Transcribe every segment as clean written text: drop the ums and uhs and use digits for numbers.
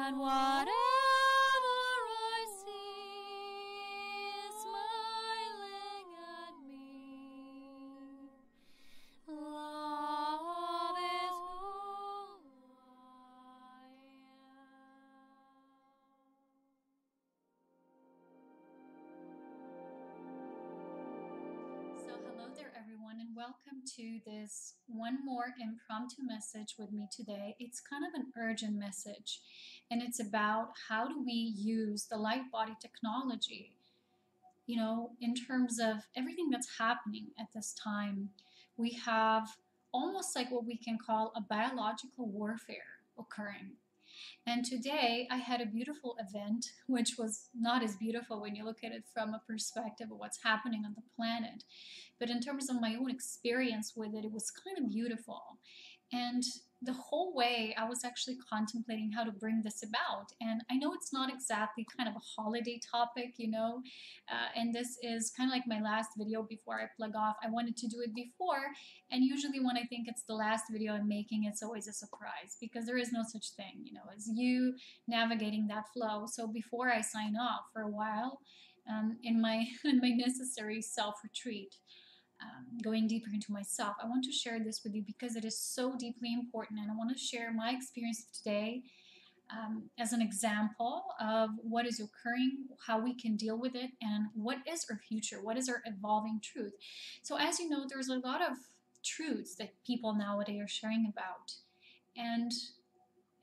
and whatever I see is smiling at me. Love is who I am. So hello there everyone, and welcome to this one more impromptu message with me today. It's kind of an urgent message, and it's about how do we use the light body technology, in terms of everything that's happening at this time. We have almost like what we can call a biological warfare occurring. And today I had a beautiful event, which was not as beautiful when you look at it from a perspective of what's happening on the planet. But in terms of my own experience with it, it was kind of beautiful. And the whole way I was actually contemplating how to bring this about. And I know it's not exactly kind of a holiday topic, and this is kind of like my last video before I plug off. I wanted to do it before, and usually when I think it's the last video I'm making, it's always a surprise because there is no such thing, as you navigating that flow. So before I sign off for a while, in my necessary self-retreat, going deeper into myself, I want to share this with you because it is so deeply important, and I want to share my experience today as an example of what is occurring, how we can deal with it, and what is our future, what is our evolving truth. So as you know, there's a lot of truths that people nowadays are sharing about, and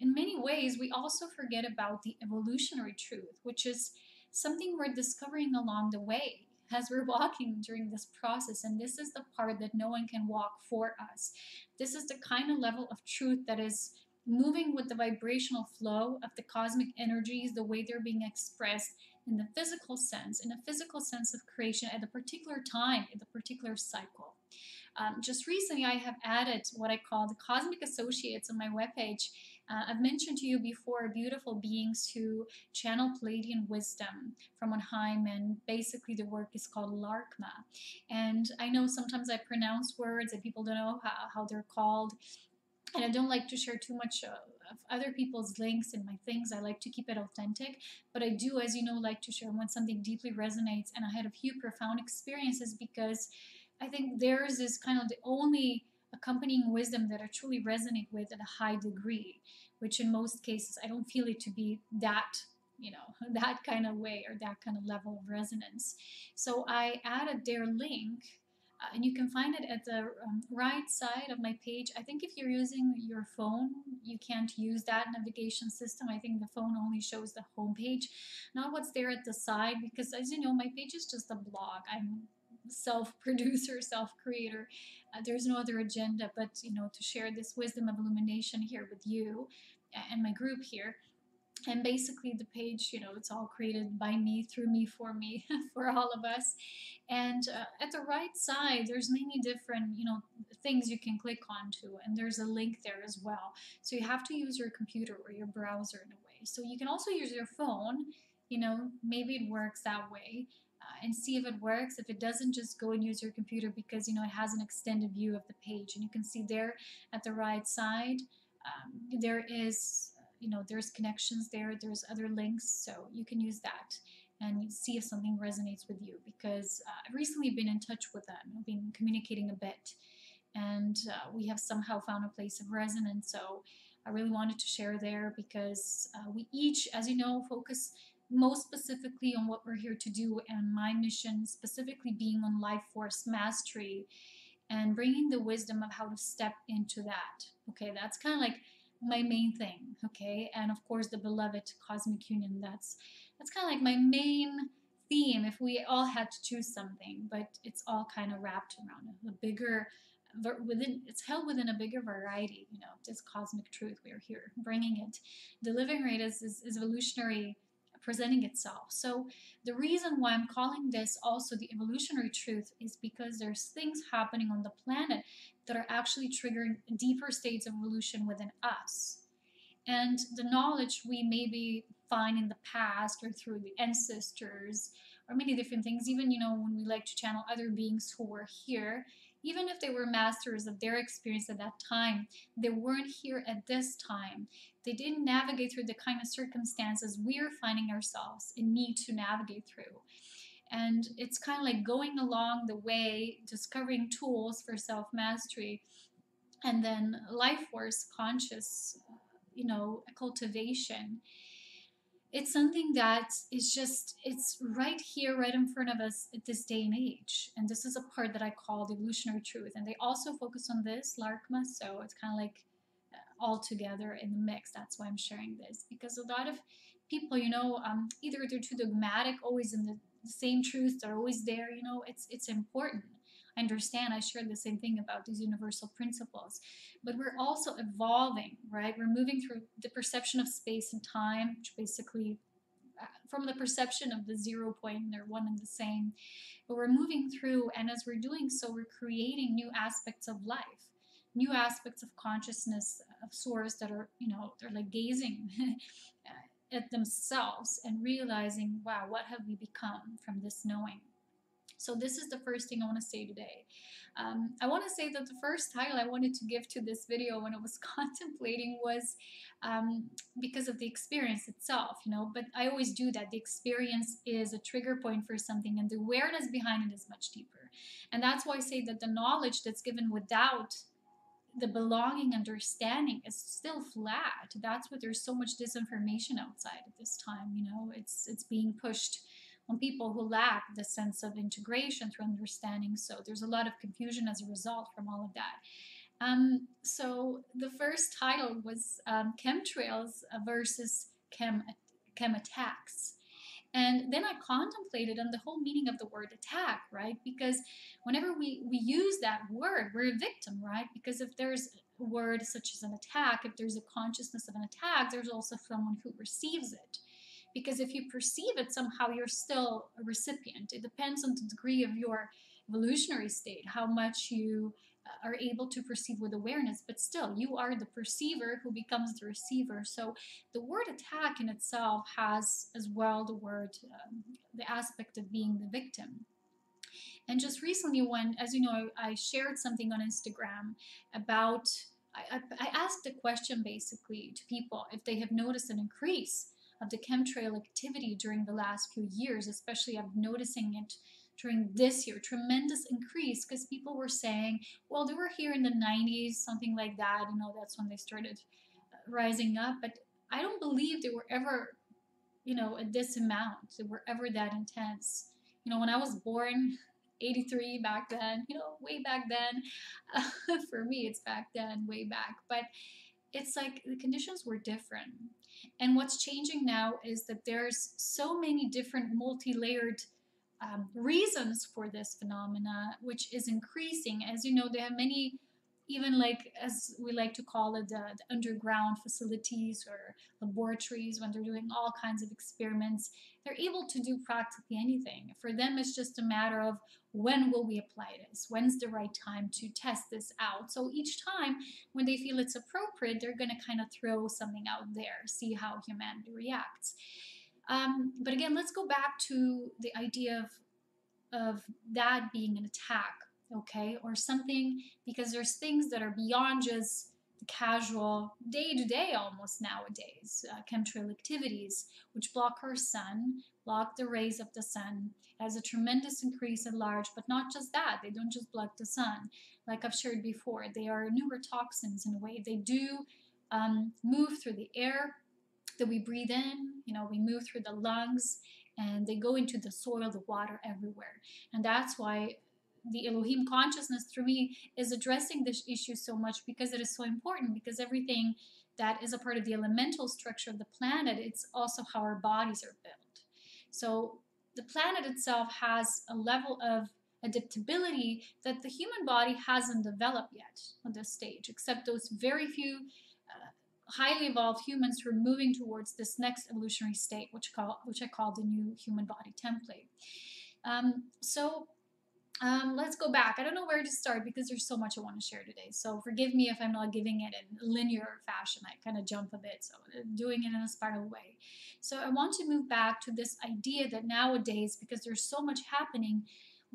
in many ways we also forget about the evolutionary truth, which is something we're discovering along the way as we're walking during this process. And this is the part that no one can walk for us. This is the kind of level of truth that is moving with the vibrational flow of the cosmic energies, the way they're being expressed in the physical sense, of creation at a particular time, in the particular cycle. Just recently, I have added what I call the cosmic associates on my webpage. I've mentioned to you before beautiful beings who channel Pleiadian wisdom from on high, and basically the work is called Larkma. And I know sometimes I pronounce words and people don't know how they're called. And I don't like to share too much of other people's links and my things. I like to keep it authentic. But I do, as you know, like to share when something deeply resonates. And I had a few profound experiences because I think theirs is kind of the only accompanying wisdom that I truly resonate with at a high degree, which in most cases I don't feel it to be that, that kind of way or that kind of level of resonance. So I added their link. And you can find it at the right side of my page. I think if you're using your phone, you can't use that navigation system. I think the phone only shows the home page, not what's there at the side, because as you know, my page is just a blog. I'm self-producer, self-creator. There's no other agenda but, to share this wisdom of illumination here with you and my group here. And basically the page, it's all created by me, through me, for me, for all of us. And at the right side, there's many different, things you can click onto. And there's a link there as well. So you have to use your computer or your browser in a way. So you can also use your phone, maybe it works that way. And see if it works. If it doesn't, just go and use your computer because, it has an extended view of the page. And you can see there at the right side, there is... there's connections there, there's other links, so you can use that and see if something resonates with you, because I've recently been in touch with them, I've been communicating a bit, and we have somehow found a place of resonance. So I really wanted to share there because we each, as you know, focus most specifically on what we're here to do, and my mission specifically being on life force mastery and bringing the wisdom of how to step into that. Okay, that's kind of like my main thing, okay? And of course the beloved cosmic union, that's kind of like my main theme if we all had to choose something, but it's all kind of wrapped around a bigger, it's held within a bigger variety, this cosmic truth we are here bringing it. The living rate is evolutionary presenting itself. So the reason why I'm calling this also the evolutionary truth is because there's things happening on the planet that are actually triggering deeper states of evolution within us. And the knowledge we maybe find in the past or through the ancestors or many different things, even, when we like to channel other beings who were here, even if they were masters of their experience at that time, they weren't here at this time. They didn't navigate through the kind of circumstances we're finding ourselves in need to navigate through. And it's kind of like going along the way, discovering tools for self-mastery, and then life force conscious, cultivation. It's something that is just, it's right here, right in front of us at this day and age. And this is a part that I call the evolutionary truth. And they also focus on this, Larkma, so it's kind of like all together in the mix. That's why I'm sharing this, because a lot of people, either they're too dogmatic, always in the same truths, they're always there. It's important. I understand, I share the same thing about these universal principles, but we're also evolving, right? We're moving through the perception of space and time, which basically from the perception of the 0 point, they're one and the same, but we're moving through, and as we're doing so, we're creating new aspects of life, new aspects of consciousness of source that are, they're like gazing at themselves and realizing, wow, what have we become from this knowing? So this is the first thing I want to say today. I want to say that the first title I wanted to give to this video when I was contemplating was because of the experience itself, but I always do that. The experience is a trigger point for something, and the awareness behind it is much deeper. And that's why I say that the knowledge that's given without the belonging understanding is still flat. That's why there's so much disinformation outside at this time. It's being pushed on people who lack the sense of integration through understanding. So there's a lot of confusion as a result from all of that. So the first title was Chemtrails versus Chem attacks. And then I contemplated on the whole meaning of the word attack, right? Because whenever we use that word, we're a victim, right? Because if there's a word such as an attack, if there's a consciousness of an attack, there's also someone who receives it. Because if you perceive it, somehow you're still a recipient. It depends on the degree of your evolutionary state, how much you are able to perceive with awareness, but still you are the perceiver who becomes the receiver. So the word attack in itself has as well the aspect of being the victim. And just recently, when, as you know, I shared something on Instagram about, I asked a question basically to people if they have noticed an increase of the chemtrail activity during the last few years. Especially I'm noticing it during this year, tremendous increase, because people were saying, well, they were here in the 90s, something like that, that's when they started rising up, but I don't believe they were ever, at this amount, they were ever that intense. When I was born, 83 back then, way back then, for me it's back then, way back, but it's like the conditions were different. And what's changing now is that there's so many different multi-layered reasons for this phenomena, which is increasing. As you know, they have many, even like, as we like to call it, the underground facilities or laboratories, when they're doing all kinds of experiments, they're able to do practically anything. For them, it's just a matter of when will we apply this? When's the right time to test this out? So each time when they feel it's appropriate, they're going to kind of throw something out there, see how humanity reacts. But again, let's go back to the idea of that being an attack, okay, or something, because there's things that are beyond just the casual day-to-day almost nowadays, chemtrail activities, which block our sun, block the rays of the sun, has a tremendous increase at large. But not just that, they don't just block the sun. Like I've shared before, they are neurotoxins in a way. They do move through the air that we breathe in, we move through the lungs, and they go into the soil, the water, everywhere. And that's why the Elohim consciousness, through me, is addressing this issue so much, because it is so important, because everything that is a part of the elemental structure of the planet, it's also how our bodies are built. So the planet itself has a level of adaptability that the human body hasn't developed yet on this stage, except those very few highly evolved humans who are moving towards this next evolutionary state, which I call the new human body template. Let's go back. I don't know where to start because there's so much I want to share today. So forgive me if I'm not giving it in a linear fashion. I kind of jump a bit, so doing it in a spiral way. So I want to move back to this idea that nowadays, because there's so much happening,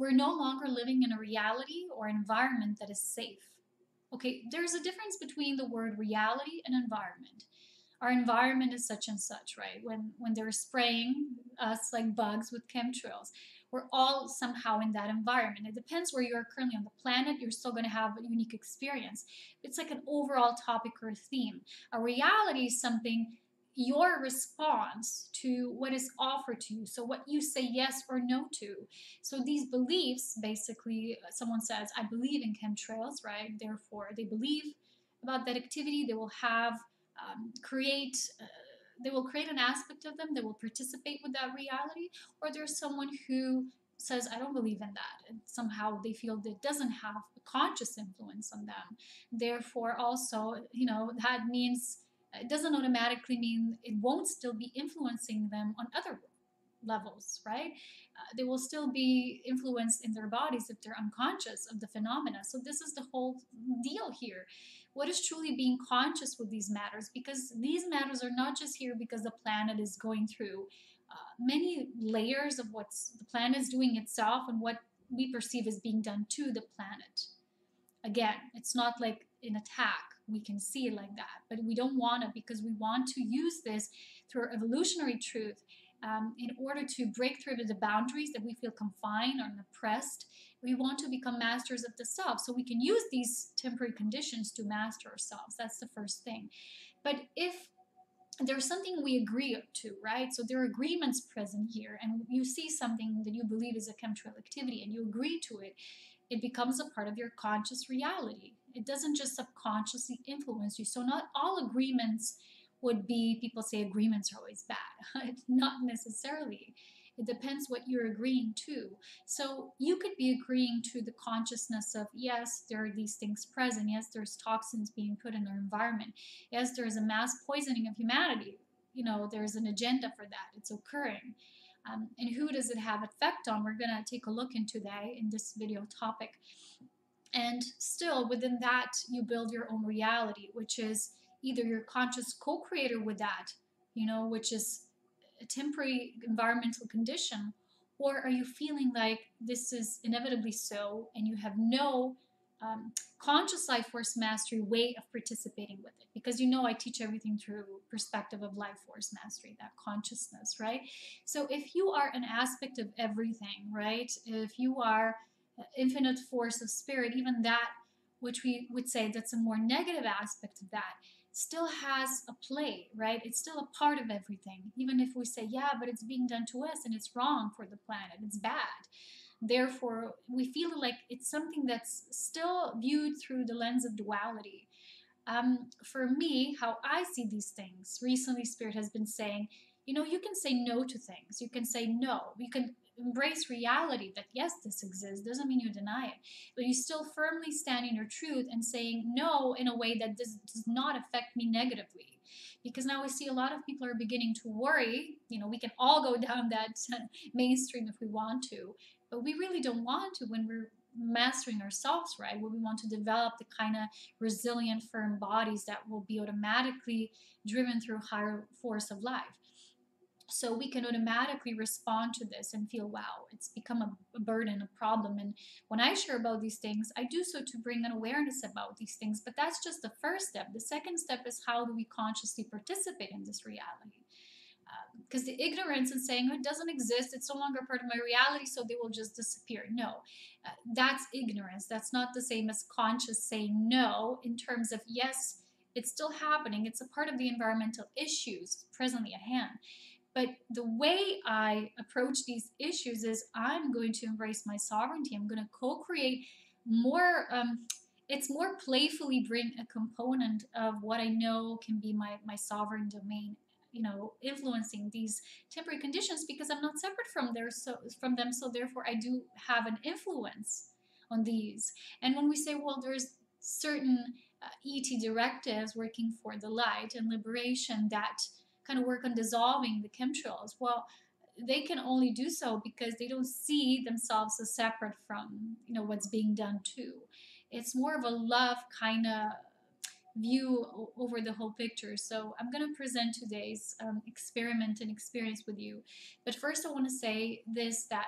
we're no longer living in a reality or environment that is safe. Okay, there's a difference between the word reality and environment. Our environment is such and such, right? When they're spraying us like bugs with chemtrails, we're all somehow in that environment. It depends where you're currently on the planet. You're still going to have a unique experience. It's like an overall topic or theme. A reality is something, your response to what is offered to you. So what you say yes or no to. So these beliefs, basically, someone says, I believe in chemtrails, right? Therefore, they believe about that activity. They will have create they will create an aspect of them that will participate with that reality, or there's someone who says, I don't believe in that, and somehow they feel that it doesn't have a conscious influence on them. Therefore, also, that means it doesn't automatically mean it won't still be influencing them on other levels, right? They will still be influenced in their bodies if they're unconscious of the phenomena. So this is the whole deal here. What is truly being conscious with these matters? Because these matters are not just here because the planet is going through many layers of what the planet is doing itself and what we perceive as being done to the planet. Again, it's not like an attack. We can see it like that, but we don't want to, because we want to use this through our evolutionary truth in order to break through the boundaries that we feel confined or oppressed. We want to become masters of the self, so we can use these temporary conditions to master ourselves. That's the first thing. But if there's something we agree to, right? So there are agreements present here, and you see something that you believe is a chemtrail activity and you agree to it, it becomes a part of your conscious reality. It doesn't just subconsciously influence you. So not all agreements would be, people say agreements are always bad. Not necessarily. It depends what you're agreeing to. So you could be agreeing to the consciousness of, yes, there are these things present. Yes, there's toxins being put in our environment. Yes, there's a mass poisoning of humanity. There's an agenda for that. It's occurring. And who does it have effect on? We're going to take a look into that in this video topic. And still within that, you build your own reality, which is either your conscious co-creator with that, which is a temporary environmental condition, or are you feeling like this is inevitably so and you have no conscious life force mastery way of participating with it? Because I teach everything through perspective of life force mastery, that consciousness, right? So if you are an aspect of everything, right? If you are infinite force of spirit, even that which we would say that's a more negative aspect of that, still has a play, right? It's still a part of everything. Even if we say, yeah, but it's being done to us and it's wrong for the planet, it's bad. Therefore, we feel like it's something that's still viewed through the lens of duality. For me, how I see these things, recently Spirit has been saying, you can say no to things. You can say no. You can embrace reality that, yes, this exists. Doesn't mean you deny it. But you still firmly stand in your truth and saying no in a way that does not affect me negatively. Because now we see a lot of people are beginning to worry. We can all go down that mainstream if we want to. But we really don't want to when we're mastering ourselves, right? When we want to develop the kind of resilient, firm bodies that will be automatically driven through higher force of life. So we can automatically respond to this and feel, wow, it's become a burden, a problem. And when I share about these things, I do so to bring an awareness about these things. But that's just the first step. The second step is, how do we consciously participate in this reality? Because the ignorance and saying, oh, it doesn't exist, it's no longer part of my reality, so they will just disappear. No, that's ignorance. That's not the same as conscious saying no, in terms of, yes, it's still happening. It's a part of the environmental issues presently at hand. But the way I approach these issues is, I'm going to embrace my sovereignty. I'm going to co-create more. It's more playfully bring a component of what I know can be my sovereign domain, influencing these temporary conditions, because I'm not separate from them. So therefore, I do have an influence on these. And when we say, well, there's certain ET directives working for the light and liberation that kind of work on dissolving the chemtrails, well, they can only do so because they don't see themselves as separate from what's being done too. It's more of a love kind of view over the whole picture. So I'm going to present today's experiment and experience with you. But first I want to say this, that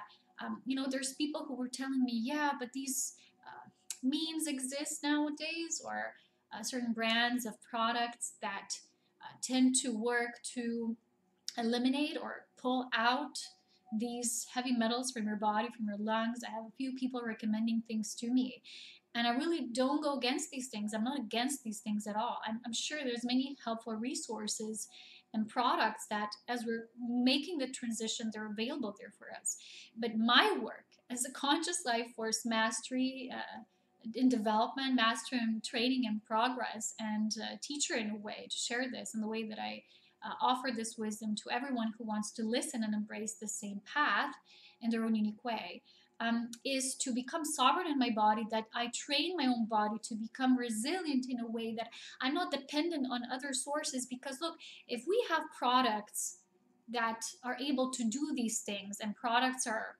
There's people who were telling me, yeah, but these memes exist nowadays, or certain brands of products that tend to work to eliminate or pull out these heavy metals from your body, from your lungs. I have a few people recommending things to me. And I really don't go against these things. I'm not against these things at all. I'm sure there's many helpful resources and products that, as we're making the transition, they're available there for us. But my work as a conscious life force mastery in development, master in training and progress, and teacher in a way to share this in the way that I offer this wisdom to everyone who wants to listen and embrace the same path in their own unique way, is to become sovereign in my body, that I train my own body to become resilient in a way that I'm not dependent on other sources. Because look, if we have products that are able to do these things, and products are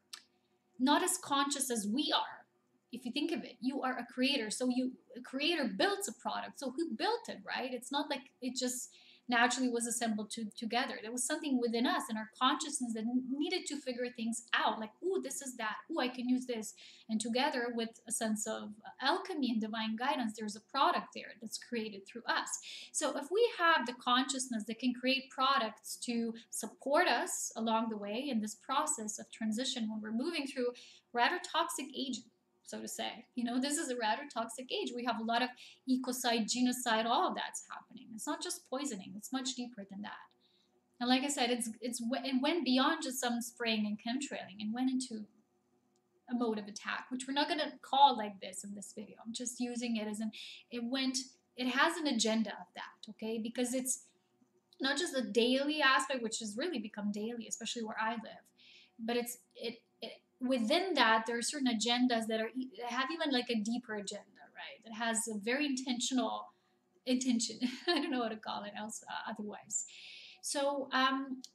not as conscious as we are, if you think of it, you are a creator. So a creator builds a product. So who built it, right? It's not like it just naturally was assembled together. There was something within us and our consciousness that needed to figure things out. Like, ooh, this is that. Ooh, I can use this. And together with a sense of alchemy and divine guidance, there's a product there that's created through us. So if we have the consciousness that can create products to support us along the way in this process of transition when we're moving through rather toxic aging, so to say. This is a rather toxic age. We have a lot of ecocide, genocide, all of that's happening. It's not just poisoning. It's much deeper than that. And like I said, it went beyond just some spraying and chemtrailing and went into a mode of attack, which we're not going to call like this in this video. I'm just using it as it has an agenda of that, okay? Because it's not just a daily aspect, which has really become daily, especially where I live, but within that, there are certain agendas that have even like a deeper agenda, right? That has a very intentional intention. I don't know what to call it else otherwise. So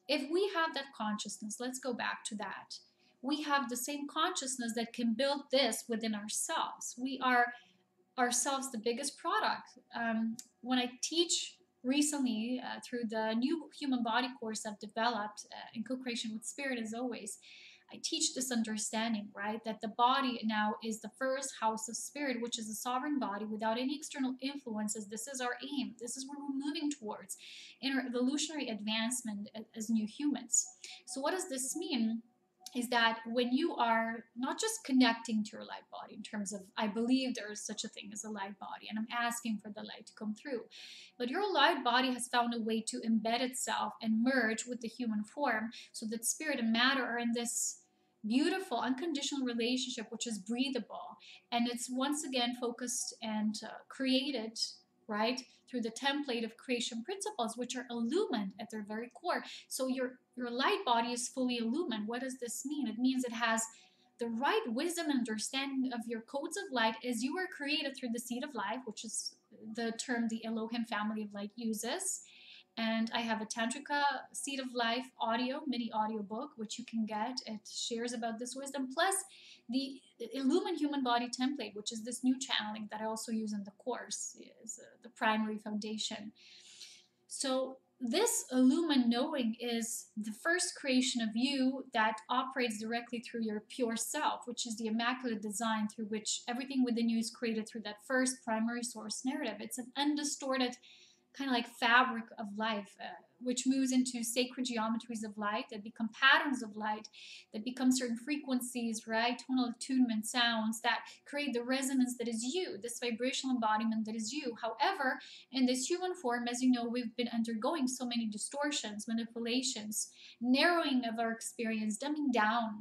if we have that consciousness, let's go back to that. We have the same consciousness that can build this within ourselves. We are ourselves the biggest product. When I teach recently through the new human body course I've developed in co-creation with spirit, as always, I teach this understanding, right? That the body now is the first house of spirit, which is a sovereign body without any external influences. This is our aim. This is where we're moving towards in our evolutionary advancement as new humans. So what does this mean? Is that when you are not just connecting to your light body in terms of, I believe there is such a thing as a light body, and I'm asking for the light to come through, but your light body has found a way to embed itself and merge with the human form, so that spirit and matter are in this beautiful unconditional relationship, which is breathable, and it's once again focused and created, right, through the template of creation principles, which are illumined at their very core. So your light body is fully illumined. What does this mean? It means it has the right wisdom and understanding of your codes of light as you were created through the seed of life, which is the term the Elohim family of light uses. And I have a Tantrika Seed of Life mini audio book, which you can get. It shares about this wisdom, plus the Illumined Human Body template, which is this new channeling that I also use in the course, is the primary foundation. So this Illumined knowing is the first creation of you that operates directly through your pure self, which is the immaculate design through which everything within you is created through that first primary source narrative. It's an undistorted kind of like fabric of life, which moves into sacred geometries of light that become patterns of light, that become certain frequencies, right? Tonal attunement sounds that create the resonance that is you, this vibrational embodiment that is you. However, in this human form, as you know, we've been undergoing so many distortions, manipulations, narrowing of our experience, dumbing down,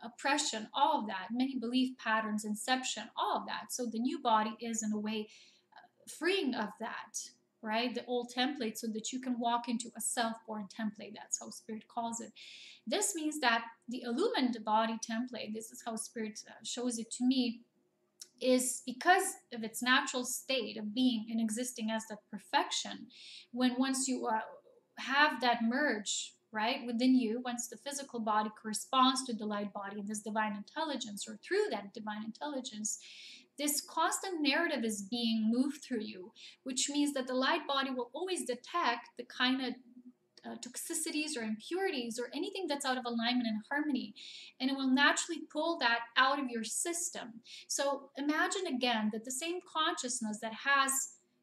oppression, all of that, many belief patterns, inception, all of that. So the new body is in a way freeing of that, right? The old template, so that you can walk into a self-born template. That's how Spirit calls it. This means that the illumined body template, this is how Spirit shows it to me, is because of its natural state of being and existing as that perfection. Once you have that merge, right, within you, once the physical body corresponds to the light body and this divine intelligence, or through that divine intelligence, this constant narrative is being moved through you, which means that the light body will always detect the kind of toxicities or impurities or anything that's out of alignment and harmony, and it will naturally pull that out of your system. So imagine again that the same consciousness that has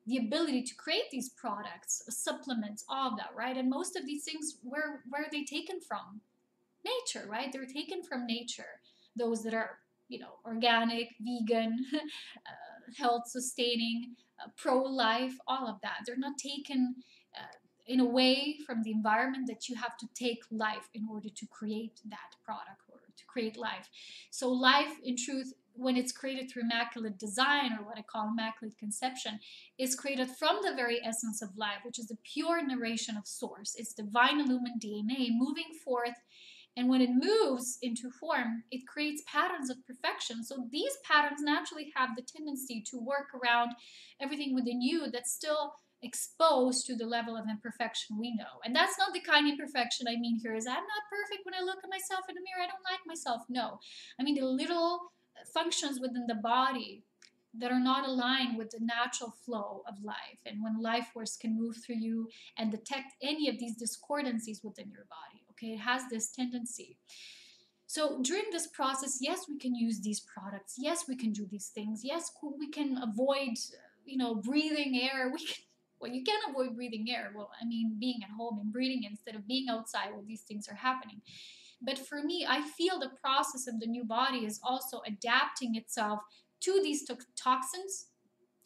the ability to create these products, supplements, all of that, right? And most of these things, where are they taken from? Nature, right? They're taken from nature. Those that are, organic, vegan, health sustaining, pro-life, all of that. They're not taken in a way from the environment that you have to take life in order to create that product or to create life. So life, in truth, when it's created through immaculate design, or what I call immaculate conception, is created from the very essence of life, which is the pure narration of source. It's divine illumined DNA moving forth, and when it moves into form, it creates patterns of perfection. So these patterns naturally have the tendency to work around everything within you that's still exposed to the level of imperfection we know. And that's not the kind of imperfection I mean here is I'm not perfect when I look at myself in the mirror, I don't like myself. No, I mean the little functions within the body that are not aligned with the natural flow of life, and when life force can move through you and detect any of these discordancies within your body. Okay, it has this tendency. So during this process, yes, we can use these products, yes, we can do these things, yes, we can avoid breathing air. Well, you can avoid breathing air. Well, I mean, being at home and breathing instead of being outside where these things are happening. But for me, I feel the process of the new body is also adapting itself to these toxins,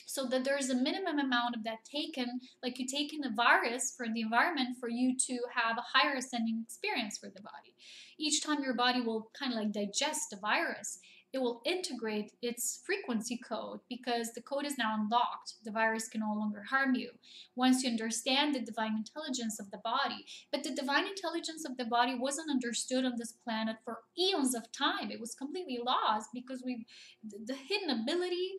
so that there's a minimum amount of that taken, like you take in a virus for the environment for you to have a higher ascending experience for the body. Each time your body will kind of like digest the virus, it will integrate its frequency code, because the code is now unlocked. The virus can no longer harm you once you understand the divine intelligence of the body. But the divine intelligence of the body wasn't understood on this planet for eons of time. It was completely lost because the hidden ability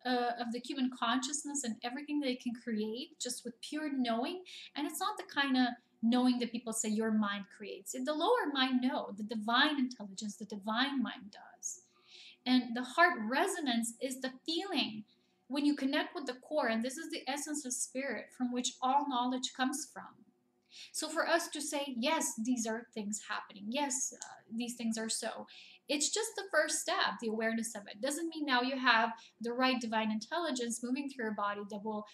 of the human consciousness and everything that it can create just with pure knowing. And it's not the kind of knowing that people say your mind creates. The lower mind, no, the divine intelligence, the divine mind does. And the heart resonance is the feeling when you connect with the core, and this is the essence of spirit from which all knowledge comes from. So for us to say, yes, these are things happening, yes, these things are so, it's just the first step, the awareness of it. Doesn't mean now you have the right divine intelligence moving through your body that will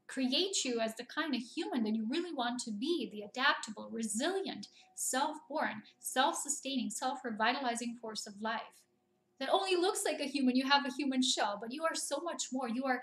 create you as the kind of human that you really want to be, the adaptable, resilient, self-born, self-sustaining, self-revitalizing force of life that only looks like a human. You have a human shell, but you are so much more. You are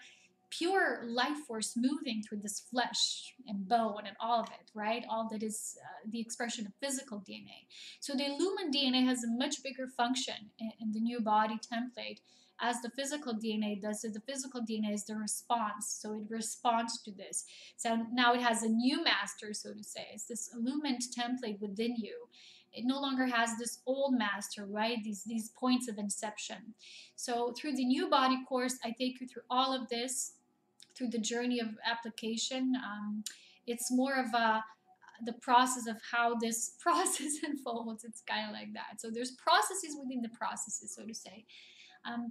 pure life force moving through this flesh and bone and all of it, right? All that is the expression of physical DNA. So the illumined DNA has a much bigger function in the new body template as the physical DNA does. So the physical DNA is the response. So it responds to this. So now it has a new master, so to say. It's this illumined template within you. It no longer has this old master, right? These points of inception. So through the new body course, I take you through all of this, through the journey of application. It's more of the process of how this process unfolds. It's kind of like that. So there's processes within the processes, so to say.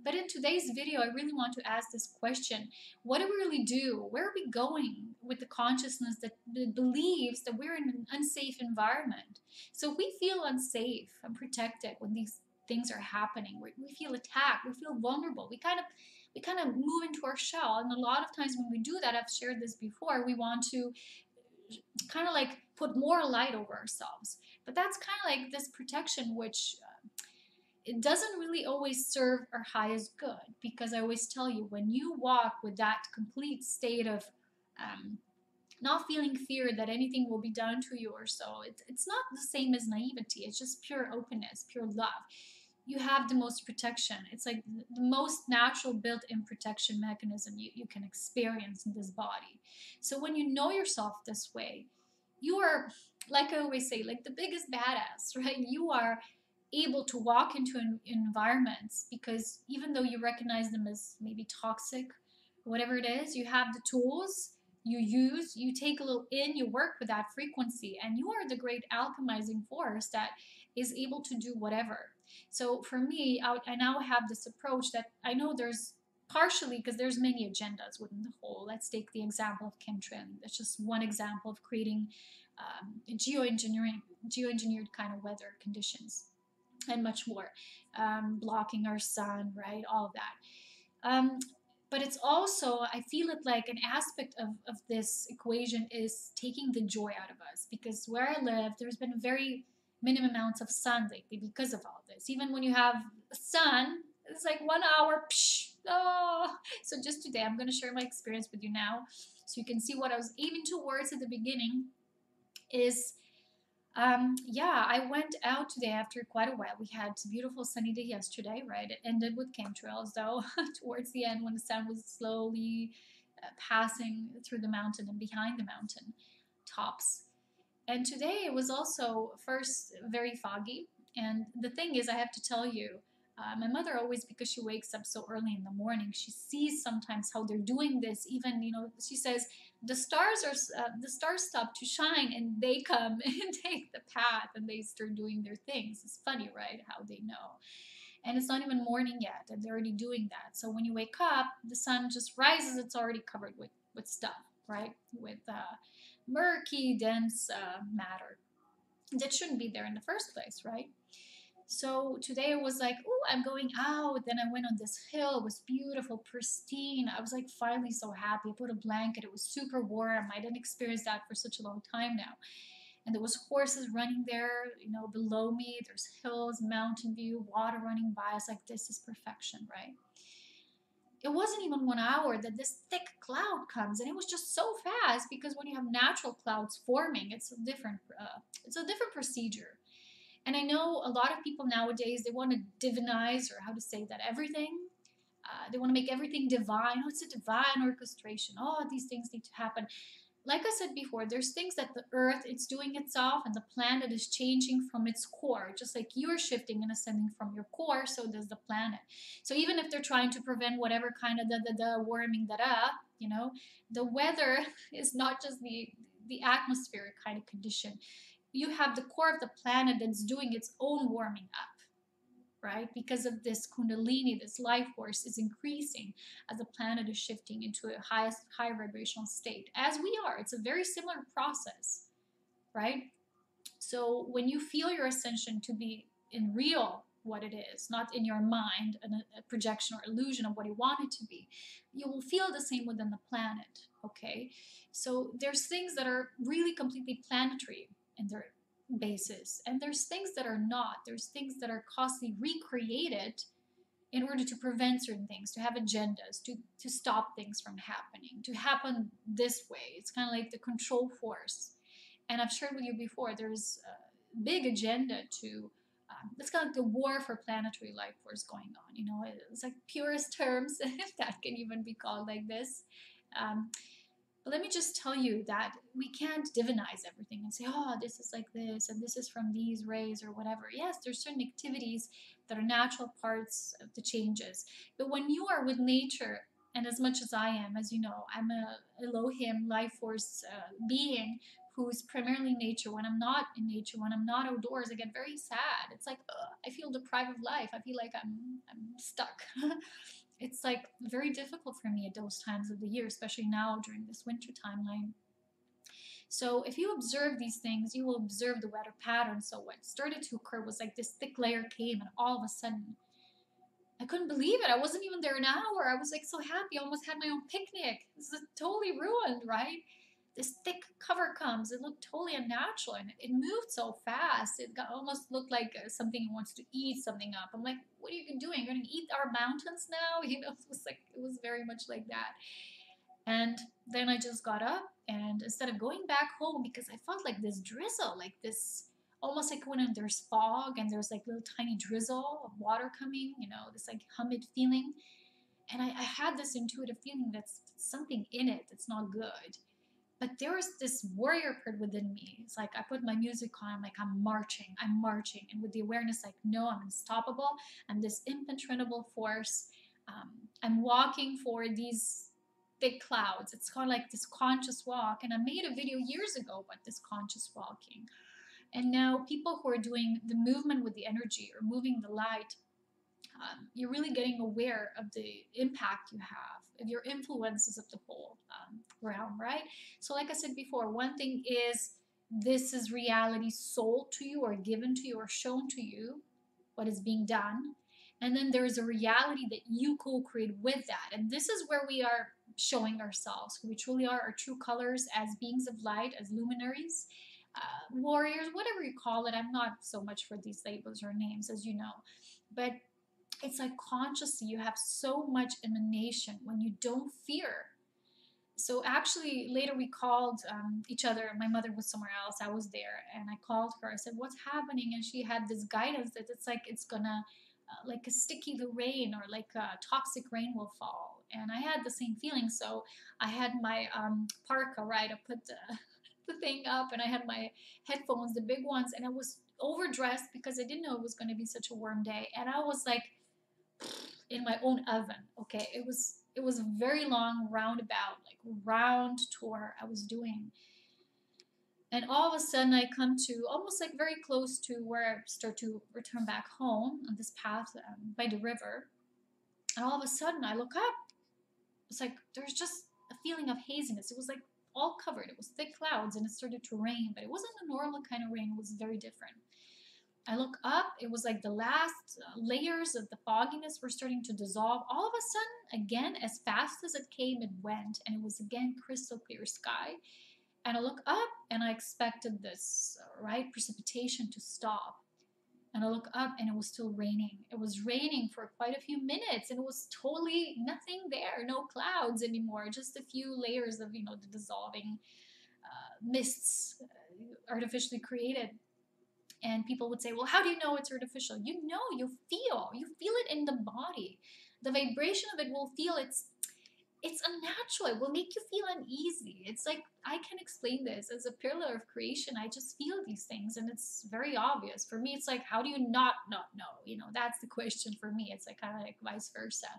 But in today's video, I really want to ask this question. What do we really do? Where are we going with the consciousness that believes that we're in an unsafe environment? So we feel unsafe, unprotected when these things are happening. We feel attacked. We feel vulnerable. We kind of move into our shell. And a lot of times when we do that, I've shared this before, we want to kind of like put more light over ourselves. But that's kind of like this protection, which it doesn't really always serve our highest good, because I always tell you, when you walk with that complete state of not feeling fear that anything will be done to you or so, it's not the same as naivety. It's just pure openness, pure love. You have the most protection. It's like the most natural built-in protection mechanism you can experience in this body. So when you know yourself this way, you are, like I always say, like the biggest badass, right? You are able to walk into environments, because even though you recognize them as maybe toxic, whatever it is, you have the tools you use, you take a little in, you work with that frequency, and you are the great alchemizing force that is able to do whatever. So for me, I now have this approach that I know there's partially, because there's many agendas within the whole. Let's take the example of chemtrails. That's just one example of creating geoengineered kind of weather conditions, and much more, blocking our sun, right? All of that. But it's also, I feel it like an aspect of this equation is taking the joy out of us, because where I live, there's been very minimum amounts of sun lately because of all this. Even when you have sun, it's like 1 hour, psh, oh. So just today, I'm going to share my experience with you now so you can see what I was aiming towards at the beginning is yeah, I went out today after quite a while. We had a beautiful sunny day yesterday, right? It ended with chemtrails, though, towards the end when the sun was slowly passing through the mountain and behind the mountain tops. And today it was also first very foggy. And the thing is, I have to tell you, my mother always, because she wakes up so early in the morning, she sees sometimes how they're doing this. Even, you know, she says the stars stop to shine and they come and take the path and they start doing their things. It's funny, right? How they know. And it's not even morning yet, and they're already doing that. So when you wake up, the sun just rises. It's already covered with stuff, right? With murky, dense matter that shouldn't be there in the first place, right? So today I was like, oh, I'm going out. Then I went on this hill. It was beautiful, pristine. I was like finally so happy. I put a blanket. It was super warm. I didn't experience that for such a long time now. And there was horses running there, you know, below me. There's hills, mountain view, water running by. I was like, this is perfection, right? It wasn't even 1 hour that this thick cloud comes, and it was just so fast because when you have natural clouds forming, it's a different procedure. And I know a lot of people nowadays, they want to divinize, or how to say that, everything. They want to make everything divine. Oh, it's a divine orchestration. Oh, these things need to happen. Like I said before, there's things that the earth, it's doing itself, and the planet is changing from its core. Just like you're shifting and ascending from your core, so does the planet. So even if they're trying to prevent whatever kind of warming, you know, the weather is not just the atmospheric kind of condition. You have the core of the planet that's doing its own warming up, right? Because of this kundalini, this life force is increasing as the planet is shifting into a high vibrational state, as we are. It's a very similar process, right? So when you feel your ascension to be in real what it is, not in your mind, a projection or illusion of what you want it to be, you will feel the same within the planet, okay? So there's things that are really completely planetary in their basis, and there's things that are not. There's things that are constantly recreated in order to prevent certain things, to have agendas, to stop things from happening, to happen this way. It's kind of like the control force. And I've shared with you before, there's a big agenda to, it's kind of like the war for planetary life force going on. You know, it's like purest terms, if that can even be called like this. But let me just tell you that we can't divinize everything and say, oh, this is like this, and this is from these rays or whatever. Yes, there's certain activities that are natural parts of the changes. But when you are with nature, and as much as I am, as you know, I'm a Elohim life force being who's primarily nature. When I'm not in nature, when I'm not outdoors, I get very sad. It's like, I feel deprived of life. I feel like I'm stuck. It's like very difficult for me at those times of the year, especially now during this winter timeline. So if you observe these things, you will observe the weather pattern. So what started to occur was like this thick layer came, and all of a sudden, I couldn't believe it. I wasn't even there an hour. I was like so happy. I almost had my own picnic. This is totally ruined, right? This thick cover comes. It looked totally unnatural, and it moved so fast. It almost looked like something wants to eat something up. I'm like, what are you doing? You're going to eat our mountains now? You know, it was very much like that. And then I just got up, and instead of going back home, because I felt like this drizzle, like this, almost like when there's fog and there's like little tiny drizzle of water coming, you know, this like humid feeling. And I had this intuitive feeling that's something in it that's not good. But there was this warrior part within me. It's like I put my music on, I'm like, I'm marching. And with the awareness, like, no, I'm unstoppable. I'm this impenetrable force. I'm walking for these big clouds. It's kind of like this conscious walk. And I made a video years ago about this conscious walking. And now people who are doing the movement with the energy or moving the light, you're really getting aware of the impact you have, of your influences of the whole realm, right? So like I said before, one thing is this is reality sold to you or given to you or shown to you, what is being done. And then there's a reality that you co-create with that. And this is where we are showing ourselves, who we truly are, our true colors as beings of light, as luminaries, warriors, whatever you call it. I'm not so much for these labels or names, as you know. But it's like consciously you have so much emanation when you don't fear. So actually later we called each other. My mother was somewhere else, I was there, and I called her. I said, what's happening? And she had this guidance that it's like it's gonna like a sticky the rain, or like a toxic rain will fall. And I had the same feeling. So I had my parka, right? I put the thing up, and I had my headphones, the big ones, and I was overdressed because I didn't know it was going to be such a warm day. And I was like in my own oven. Okay, it was a very long roundabout, like round tour I was doing. And all of a sudden I come to almost like very close to where I start to return back home on this path by the river. And all of a sudden I look up. It's like there's just a feeling of haziness. It was like all covered. It was thick clouds, and it started to rain, but it wasn't a normal kind of rain. It was very different. I look up, it was like the last layers of the fogginess were starting to dissolve. All of a sudden, again, as fast as it came, it went, and it was again crystal clear sky. And I look up, and I expected this, right, precipitation to stop. And I look up, and it was still raining. It was raining for quite a few minutes, and it was totally nothing there, no clouds anymore, just a few layers of, the dissolving mists artificially created. And people would say, well, how do you know it's artificial? You know, you feel it in the body. The vibration of it will feel it's unnatural. It will make you feel uneasy. It's like, I can explain this as a pillar of creation. I just feel these things, and it's very obvious. For me, it's like, how do you not know? That's the question for me. It's like kind of like vice versa.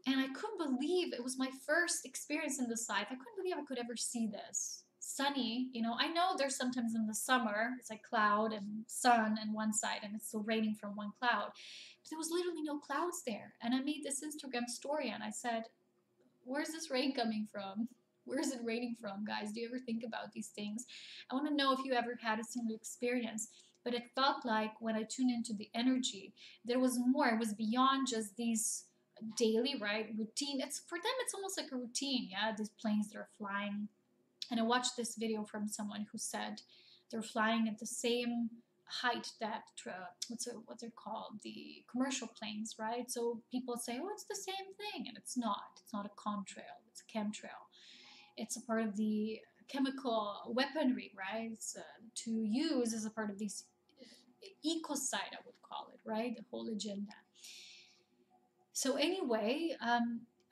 And I couldn't believe it was my first experience in this life. I couldn't believe I could ever see this. Sunny, I know there's sometimes in the summer, it's like cloud and sun on one side, and it's still raining from one cloud. But there was literally no clouds there. And I made this Instagram story, and I said, where's this rain coming from? Where is it raining from, guys? Do you ever think about these things? I want to know if you ever had a similar experience. But it felt like when I tuned into the energy, there was more. It was beyond just these daily, right, routine. It's for them, it's almost like a routine. Yeah, these planes that are flying. And I watched this video from someone who said they're flying at the same height that what they're called, the commercial planes, right? So people say, oh, it's the same thing, and it's not. It's not a contrail. It's a chemtrail. It's a part of the chemical weaponry, right? It's to use as a part of this ecocide, I would call it, right? The whole agenda. So anyway,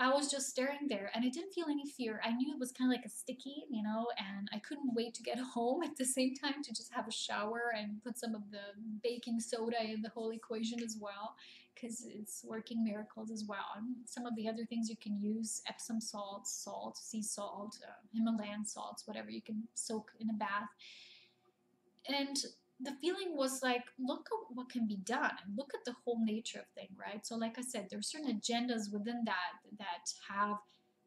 I was just staring there, and I didn't feel any fear. I knew it was kind of like a sticky, and I couldn't wait to get home at the same time to just have a shower and put some of the baking soda in the whole equation as well, because it's working miracles as well. And some of the other things you can use, Epsom salts, sea salt, Himalayan salts, whatever you can soak in a bath. And the feeling was like, look at what can be done, and look at the whole nature of thing, right? So like I said, there's certain agendas within that have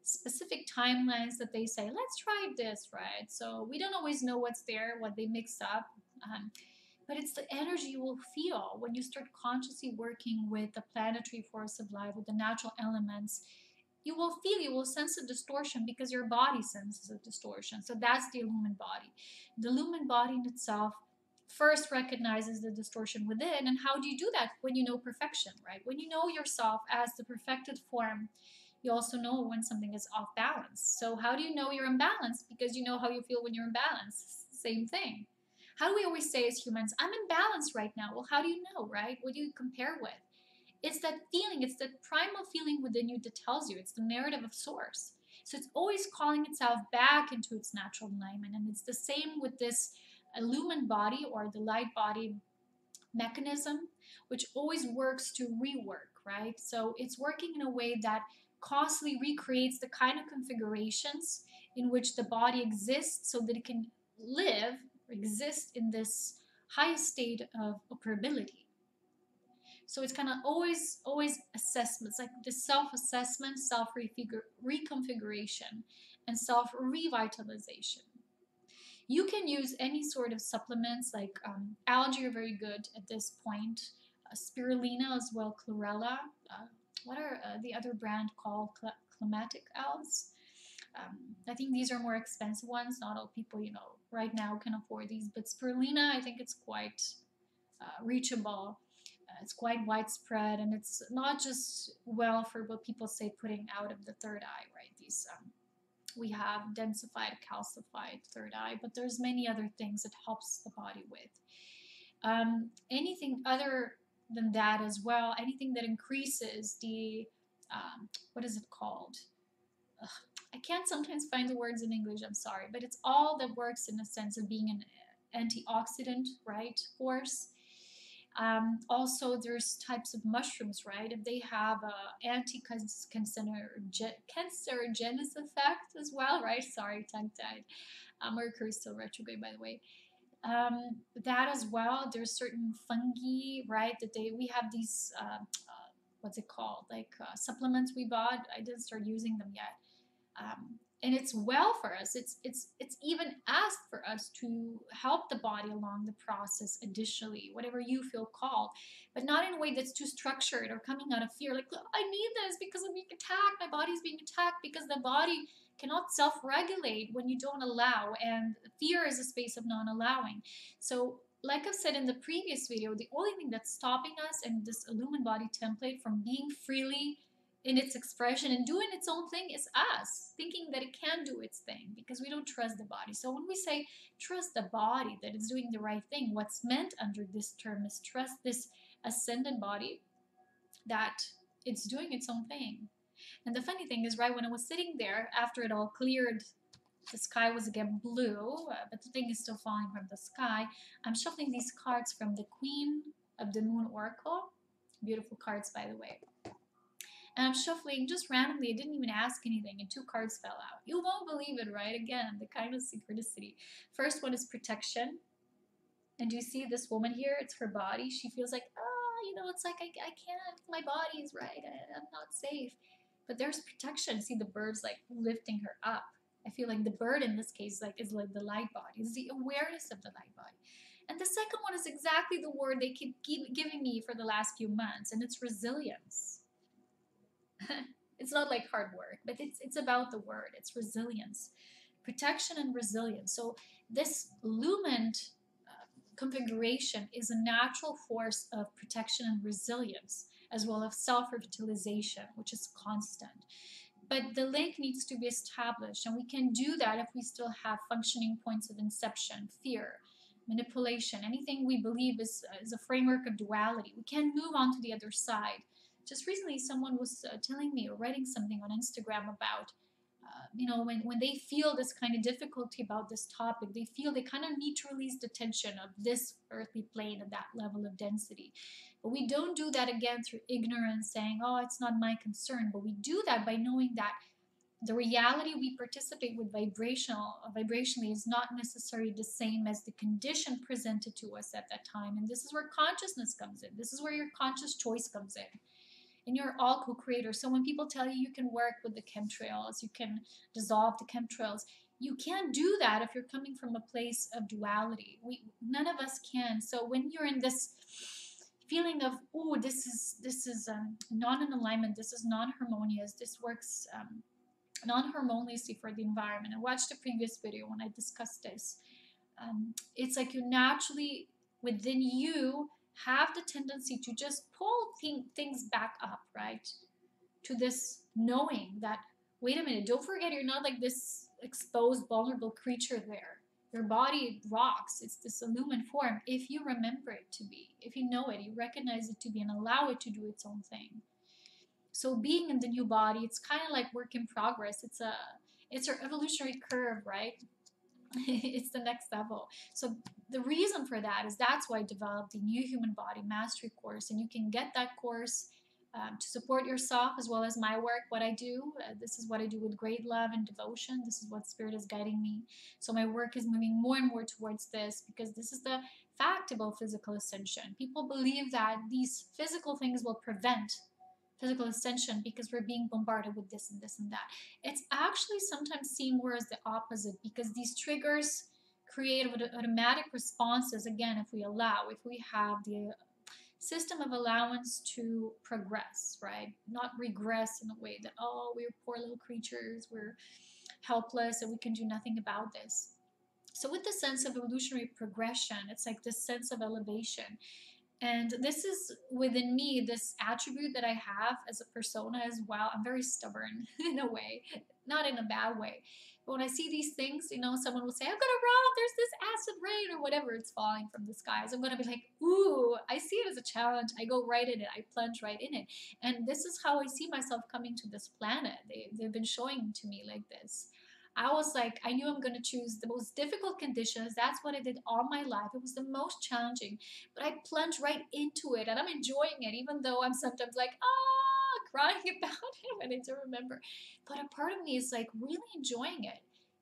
specific timelines that they say, let's try this, right? So we don't always know what's there, what they mix up, but it's the energy you will feel when you start consciously working with the planetary force of life, with the natural elements. You will sense a distortion because your body senses a distortion. So that's the illumined body. The illumined body in itself first recognizes the distortion within. And how do you do that? When you know perfection, right? When you know yourself as the perfected form, you also know when something is off balance. So how do you know you're in balance? Because you know how you feel when you're in balance. Same thing. How do we always say as humans, I'm in balance right now? Well, how do you know, right? What do you compare with? It's that feeling, it's that primal feeling within you that tells you. It's the narrative of source. So it's always calling itself back into its natural alignment. And it's the same with this illumined body or the light body mechanism, which always works to rework, right? So it's working in a way that constantly recreates the kind of configurations in which the body exists so that it can live or exist in this highest state of operability. So it's kind of always assessments, like the self-assessment, self-reconfiguration, and self-revitalization. You can use any sort of supplements, like algae are very good at this point. Spirulina as well, chlorella. What are the other brand called? Climatic algs. I think these are more expensive ones. Not all people, right now can afford these. But spirulina, I think it's quite reachable. It's quite widespread, and it's not just well for what people say putting out of the third eye, right? These we have densified, calcified third eye, but there's many other things it helps the body with. Anything other than that as well, anything that increases the, what is it called? Ugh, I can't sometimes find the words in English, I'm sorry, but it's all that works in the sense of being an antioxidant, right, force. Also, there's types of mushrooms, right? If they have a anti-cancerogenous effect as well, right? Sorry, tongue-tied. Mercury is still retrograde, by the way. That as well. There's certain fungi, right? That we have these. What's it called? Like supplements we bought. I didn't start using them yet. And it's well for us. It's even asked for us to help the body along the process additionally, whatever you feel called, but not in a way that's too structured or coming out of fear. Like, look, I need this because I'm being attacked. My body's being attacked, because the body cannot self-regulate when you don't allow, and fear is a space of non-allowing. So like I've said in the previous video, the only thing that's stopping us and this Illumined Body template from being freely in its expression and doing its own thing is us thinking that it can do its thing, because we don't trust the body. So when we say trust the body that it's doing the right thing, what's meant under this term is trust this ascended body that it's doing its own thing. And the funny thing is, right when I was sitting there after it all cleared, the sky was again blue, but the thing is still falling from the sky. I'm shuffling these cards from the Queen of the Moon Oracle. Beautiful cards, by the way. And I'm shuffling just randomly. I didn't even ask anything, and 2 cards fell out. You won't believe it, right? Again, the kind of synchronicity. First one is protection. And do you see this woman here? It's her body. She feels like, it's like I can't. My body's right. I'm not safe. But there's protection. See the birds like lifting her up. I feel like the bird in this case is like the light body. It's the awareness of the light body. And the second one is exactly the word they keep giving me for the last few months, and it's resilience. It's not like hard work, but it's about the word. It's resilience, protection and resilience. So this illumined configuration is a natural force of protection and resilience, as well as self-revitalization, which is constant. But the link needs to be established, and we can do that if we still have functioning points of inception, fear, manipulation, anything we believe is a framework of duality. We can move on to the other side. Just recently, someone was telling me or writing something on Instagram about, when they feel this kind of difficulty about this topic, they feel they kind of need to release the tension of this earthly plane at that level of density. But we don't do that again through ignorance, saying, oh, it's not my concern. But we do that by knowing that the reality we participate with vibrationally is not necessarily the same as the condition presented to us at that time. And this is where consciousness comes in. This is where your conscious choice comes in. And you're all co-creators. So when people tell you you can work with the chemtrails, you can dissolve the chemtrails, you can't do that if you're coming from a place of duality. None of us can. So when you're in this feeling of, oh, this is not in alignment, this is non-harmonious, this works non-harmoniously for the environment. And watch the previous video when I discussed this. It's like you naturally, within you, have the tendency to just pull things back up, right? To this knowing that, wait a minute, don't forget you're not like this exposed, vulnerable creature there. Your body rocks. It's this illumined form if you remember it to be. If you know it, you recognize it to be and allow it to do its own thing. So being in the new body, it's kind of like work in progress. It's our evolutionary curve, right? It's the next level. So the reason for that is that's why I developed the New Human Body Mastery course, and you can get that course to support yourself as well as my work, what I do. This is what I do with great love and devotion. This is what Spirit is guiding me. So my work is moving more and more towards this, because this is the fact about physical ascension. People believe that these physical things will prevent physical ascension because we're being bombarded with this and this and that. It's actually sometimes seen more as the opposite, because these triggers create automatic responses, again, if we allow, if we have the system of allowance to progress, right? Not regress in a way that, oh, we're poor little creatures, we're helpless, and we can do nothing about this. So with the sense of evolutionary progression, it's like this sense of elevation. And this is within me, this attribute that I have as a persona as well. I'm very stubborn in a way, not in a bad way. But when I see these things, you know, someone will say, I'm gonna run, there's this acid rain or whatever, it's falling from the skies. I'm gonna be like, ooh, I see it as a challenge. I go right in it, I plunge right in it. And this is how I see myself coming to this planet. They've been showing to me like this. I was like, I knew I'm going to choose the most difficult conditions. That's what I did all my life. It was the most challenging, but I plunged right into it and I'm enjoying it, even though I'm sometimes like, crying about it when I do remember. But a part of me is like really enjoying it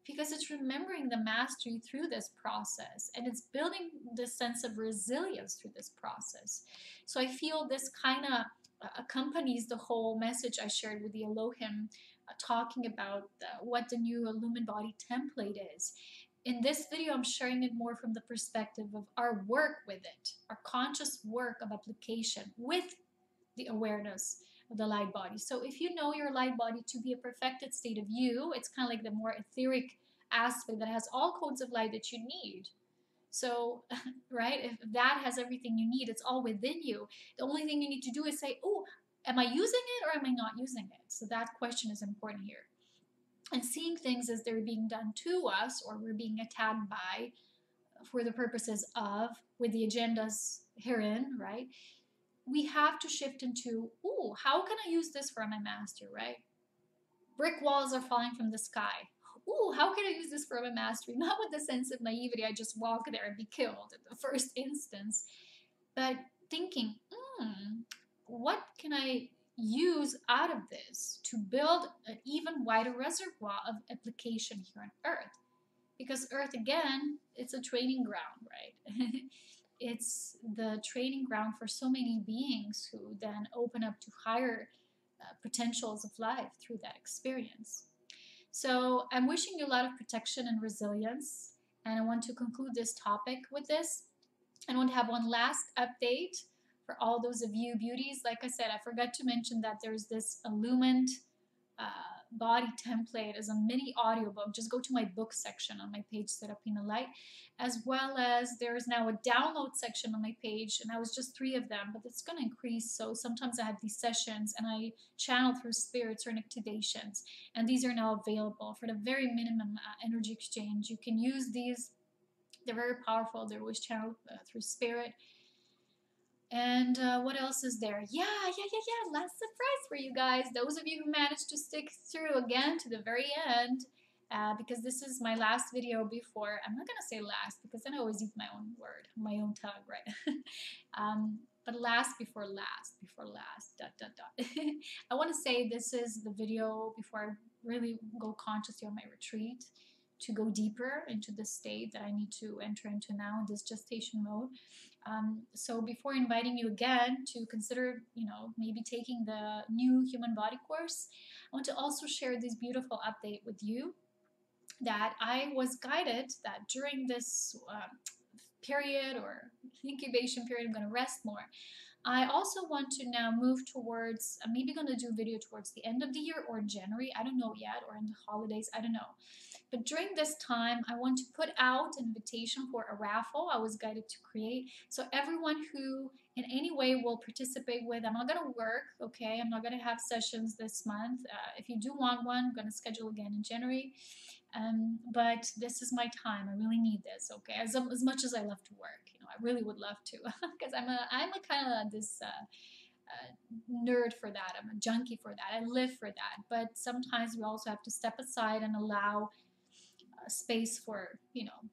because it's remembering the mastery through this process and it's building this sense of resilience through this process. So I feel this kind of accompanies the whole message I shared with the Elohim, talking about what the new Lumen Body template is. In this video, I'm sharing it more from the perspective of our work with it, our conscious work of application with the awareness of the light body. So if you know your light body to be a perfected state of you, it's kind of like the more etheric aspect that has all codes of light that you need. So, right, if that has everything you need, it's all within you. The only thing you need to do is say, oh, am I using it or am I not using it? So that question is important here. And seeing things as they're being done to us or we're being attacked by for the purposes of, with the agendas herein, right? We have to shift into, ooh, how can I use this for my master, right? Brick walls are falling from the sky. Ooh, how can I use this for my mastery? Not with the sense of naivety, I just walk there and be killed in the first instance, but thinking, what can I use out of this to build an even wider reservoir of application here on Earth? Because Earth, again, it's a training ground, right? It's the training ground for so many beings who then open up to higher potentials of life through that experience. So I'm wishing you a lot of protection and resilience. And I want to conclude this topic with this. I want to have one last update for all those of you beauties. Like I said, I forgot to mention that there's this illumined body template as a mini audiobook. Just go to my book section on my page, Serapina Light, as well as there is now a download section on my page, and I was just 3 of them, but it's going to increase. So sometimes I have these sessions and I channel through spirits or activations, and these are now available for the very minimum energy exchange. You can use these. They're very powerful. They're always channeled through spirit. And what else is there? Yeah. Last surprise for you guys. Those of you who managed to stick through again to the very end, because this is my last video before, I'm not going to say last because then I always eat my own word, my own tongue, right? But last before last, I want to say this is the video before I really go consciously on my retreat to go deeper into the state that I need to enter into now in this gestation mode. So before inviting you again to consider, maybe taking the new human body course, I want to also share this beautiful update with you that I was guided that during this period or incubation period, I'm going to rest more. I also want to now move towards, I'm maybe going to do a video towards the end of the year or in January, I don't know yet, or in the holidays, I don't know. But during this time, I want to put out an invitation for a raffle I was guided to create. So everyone who in any way will participate with, I'm not going to work, okay? I'm not going to have sessions this month. If you do want one, I'm going to schedule again in January. But this is my time. I really need this, okay? As much as I love to work, I really would love to, because I'm a kind of this nerd for that. I'm a junkie for that. I live for that. But sometimes we also have to step aside and allow space for,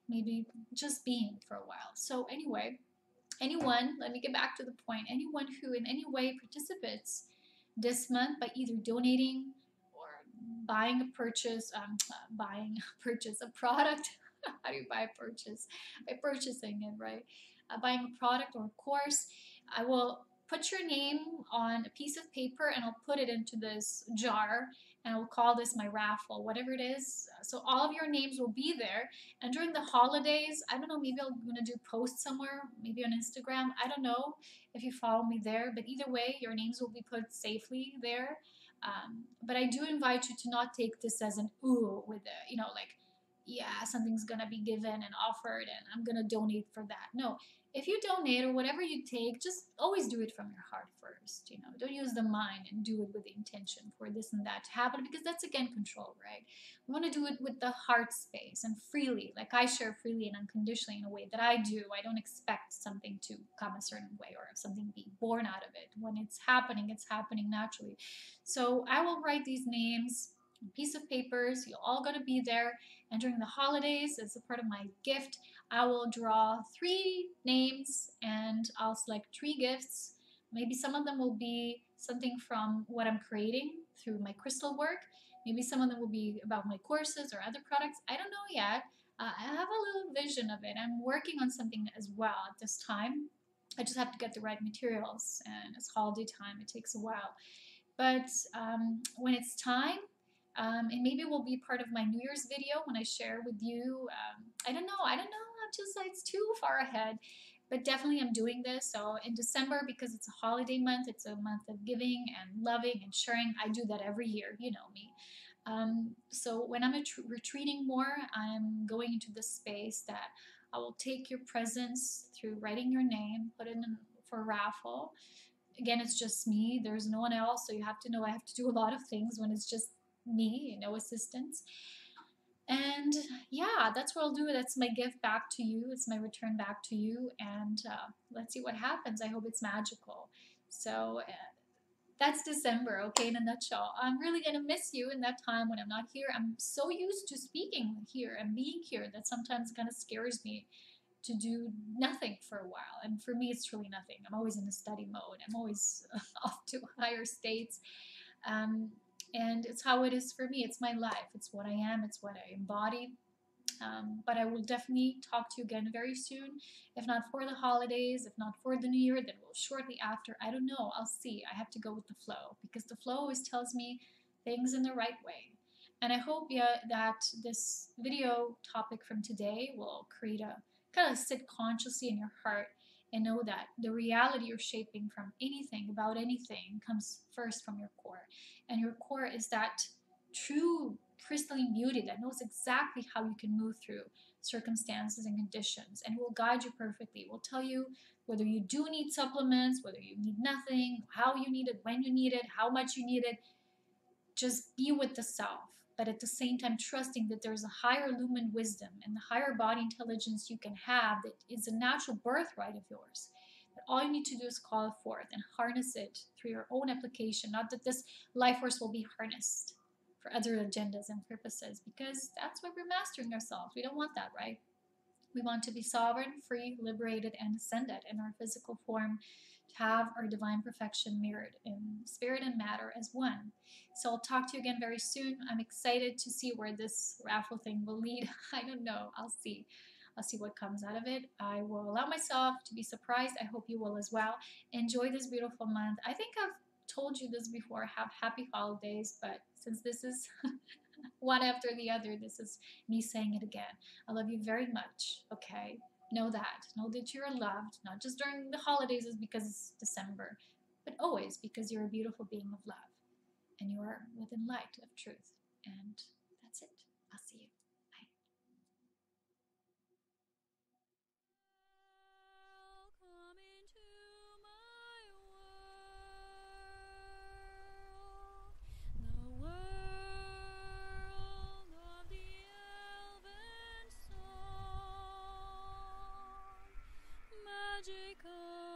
maybe just being for a while. So anyway, anyone, let me get back to the point. Anyone who in any way participates this month by either donating or buying a purchase, a product. How do you buy a purchase? By purchasing it, right? Buying a product or a course. I will put your name on a piece of paper and I'll put it into this jar, and I will call this my raffle, whatever it is. So all of your names will be there. And during the holidays, I don't know, maybe I'm gonna do posts somewhere, maybe on Instagram. I don't know if you follow me there, but either way, your names will be put safely there. But I do invite you to not take this as an ooh with a, like, yeah, something's gonna be given and offered and I'm gonna donate for that. No, if you donate or whatever you take, just always do it from your heart first. Don't use the mind and do it with the intention for this and that to happen, because that's again control, right? We want to do it with the heart space and freely, like I share freely and unconditionally in a way that I do. I don't expect something to come a certain way or something be born out of it. When it's happening naturally. So I will write these names on a piece of papers. You're all going to be there. And during the holidays, as a part of my gift, I will draw 3 names and I'll select 3 gifts. Maybe some of them will be something from what I'm creating through my crystal work. Maybe some of them will be about my courses or other products. I don't know yet. I have a little vision of it. I'm working on something as well at this time. I just have to get the right materials, and it's holiday time. It takes a while. But when it's time, and maybe it will be part of my New Year's video when I share with you. I don't know. It's too far ahead, but definitely I'm doing this. So in December, because it's a holiday month, it's a month of giving and loving and sharing. I do that every year. You know me. So when I'm retreating more, I'm going into this space that I will take your presence through writing your name, put it in for a raffle. Again, it's just me. There's no one else. So you have to know I have to do a lot of things when it's just me, no assistance. And yeah, that's what I'll do. That's my gift back to you. It's my return back to you. And let's see what happens. I hope it's magical. So that's December, okay, in a nutshell. I'm really going to miss you in that time when I'm not here. I'm so used to speaking here and being here that sometimes it kind of scares me to do nothing for a while. And for me, it's truly nothing. I'm always in a study mode. I'm always off to higher states. And it's how it is for me. It's my life. It's what I am. It's what I embody. But I will definitely talk to you again very soon. If not for the holidays, if not for the New Year, then we'll shortly after. I don't know. I'll see. I have to go with the flow, because the flow always tells me things in the right way. And I hope, yeah, that this video topic from today will create a kind of sit consciously in your heart and know that the reality you're shaping from anything, about anything, comes first from your core. And your core is that true crystalline beauty that knows exactly how you can move through circumstances and conditions, and it will guide you perfectly. It will tell you whether you do need supplements, whether you need nothing, how you need it, when you need it, how much you need it. Just be with the self, but at the same time trusting that there's a higher lumen wisdom and the higher body intelligence you can have that is a natural birthright of yours. That all you need to do is call it forth and harness it through your own application. Not that this life force will be harnessed for other agendas and purposes, because that's why we're mastering ourselves. We don't want that, right? We want to be sovereign, free, liberated, and ascended in our physical form, to have our divine perfection mirrored in spirit and matter as one. So I'll talk to you again very soon. I'm excited to see where this raffle thing will lead. I don't know. I'll see. I'll see what comes out of it. I will allow myself to be surprised. I hope you will as well. Enjoy this beautiful month. I think I've told you this before. Have happy holidays, but since this is one after the other, this is me saying it again. I love you very much, okay? Know that. Know that you're loved, not just during the holidays is because it's December, but always because you're a beautiful being of love and you are within light of truth. And that's it. I'll see you. Bye. Welcome into my world, the world of the elven song, magical.